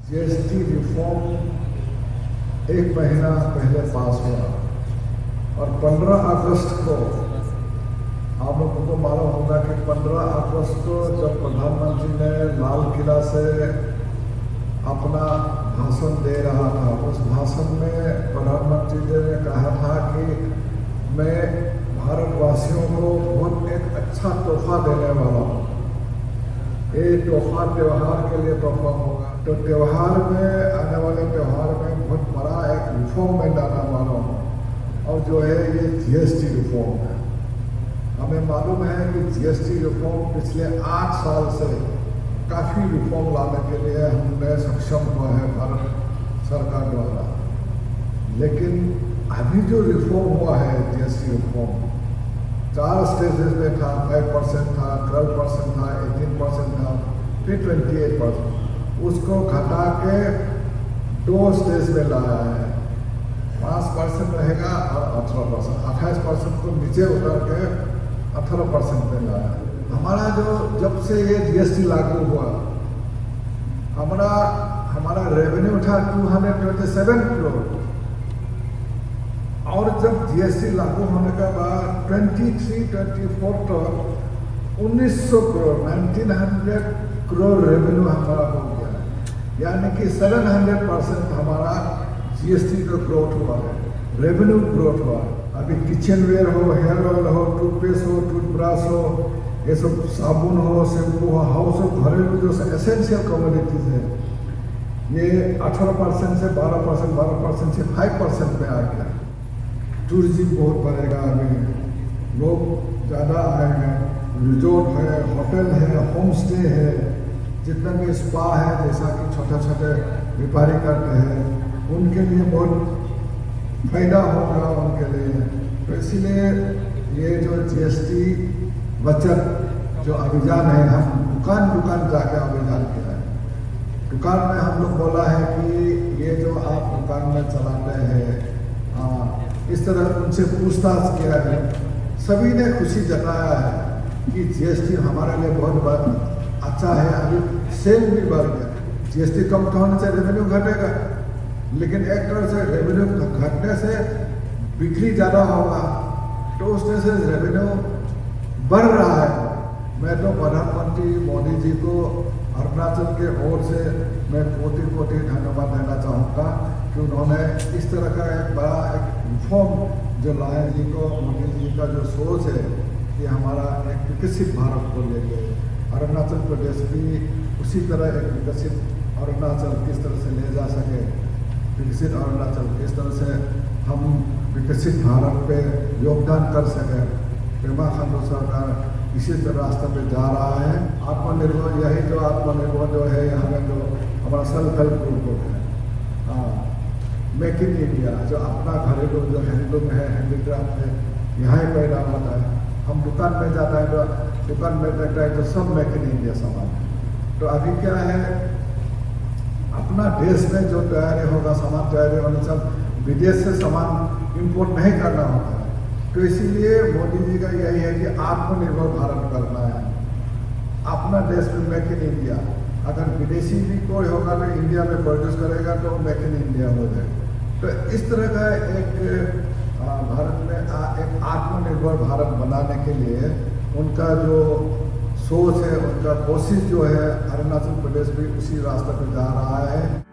GST reform एक महीना पहले पास हुआ और 15 अगस्त को आप लोगों को मालूम होगा कि 15 अगस्त को जब प्रधानमंत्री ने लाल किला से अपना भाषण दे रहा था, उस भाषण में प्रधानमंत्री जी ने कहा था कि मैं भारतवासियों को बहुत एक अच्छा तोहफा देने वाला हूँ। ये तोहफा त्यौहार के लिए तोहफा होगा, तो त्यौहार में आने वाले त्यौहार में बहुत बड़ा एक रिफॉर्म में लाना वाला हूँ, और जो है ये जीएसटी रिफॉर्म है। हमें मालूम है कि जीएसटी रिफॉर्म पिछले 8 साल से काफ़ी रिफॉर्म लाने के लिए हमने सक्षम हुआ है भारत सरकार द्वारा, लेकिन अभी जो रिफॉर्म हुआ है जीएसटी रिफॉर्म 4 स्टेजेस में था, 5% था, 12% था, 18% था, फिर 28%। उसको घटा के 2 स्टेज में लाया है। 5% रहेगा और 18%, 28% को नीचे उतर के 18% में लाया है। हमारा जो जब से ये जीएसटी लागू हुआ, हमारा रेवेन्यू था 227 करोड़, और जब जीएसटी लागू होने के बाद 23-24 तक 1900 करोड़ 1900 करोड़ रेवेन्यू हमारा हो गया है, यानी कि 700% हमारा जीएसटी का ग्रोथ हुआ है, रेवेन्यू ग्रोथ हुआ है। अभी किचन वेयर हो, हेयर ऑयल हो, टूथपेस्ट हो, टूथब्रश हो, ये सब साबुन हो, शैम्पू हो, हाउस हो, घरेलू जो एसेंशियल कमोडिटीज है, ये 18% से 12%, 12% से 5% में आ गया। टूरिज्म बहुत बढ़ेगा, अभी लोग ज़्यादा आएंगे, रिजोर्ट है, होटल है, होम स्टे है, जितना भी स्पा है, जैसा कि छोटे छोटे व्यापारी करते हैं, उनके लिए बहुत फायदा होगा उनके लिए। तो इसीलिए ये जो जीएसटी बचत जो अभियान है, हम दुकान दुकान जाके अभियान किया है। दुकान में हम लोग बोला है कि ये जो आप दुकान में चलाते हैं, इस तरह उनसे पूछताछ किया है। सभी ने खुशी जताया है कि जीएसटी हमारे लिए बहुत अच्छा है। अभी सेल भी बढ़ गया, जीएसटी कम होने से रेवेन्यू घटेगा, लेकिन एक तरह से रेवेन्यू घटने से बिक्री ज़्यादा होगा, तो उसमें से रेवेन्यू बढ़ रहा है। मैं तो प्रधानमंत्री मोदी जी को अरुणाचल के ओर से मैं कोटि कोटि धन्यवाद देना चाहूँगा कि उन्होंने इस तरह का एक बड़ा एक रिफॉर्म जो लाए जी को, मोदी जी का जो सोच है कि हमारा एक विकसित भारत को लेके अरुणाचल प्रदेश भी उसी तरह एक विकसित अरुणाचल किस तरह से ले जा सके, विकसित अरुणाचल किस तरह से हम विकसित भारत पे योगदान कर सकें। पेमा खांडू सरकार इसी तरह रास्ते पे जा रहा है। आत्मनिर्भर, यही जो आत्मनिर्भर जो है यहाँ में जो हमारा सेल्फ हेल्प ग्रुप है, मेक इन इंडिया, जो अपना घरेलू जो हैंडलूम है, हैंडीक्राफ्ट है, यहाँ ही पैदा होता है। हम दुकान में जाता है तो दुकान में देखता है तो सब मेक इन इंडिया सामान। तो अभी क्या है, अपना देश में जो तैयारी होगा, सामान तैयारी होने से विदेश से सामान इंपोर्ट नहीं करना होता है। तो इसीलिए मोदी जी का यही है कि आत्मनिर्भर भारत करना है, अपना देश में मेक इन इंडिया। अगर विदेशी भी कोई होगा तो इंडिया में प्रोड्यूस करेगा तो मेक इन इंडिया हो जाए। तो इस तरह का एक भारत में एक आत्मनिर्भर भारत बनाने के लिए उनका जो सोच है, उनका कोशिश जो है, अरुणाचल प्रदेश भी उसी रास्ते पर जा रहा है।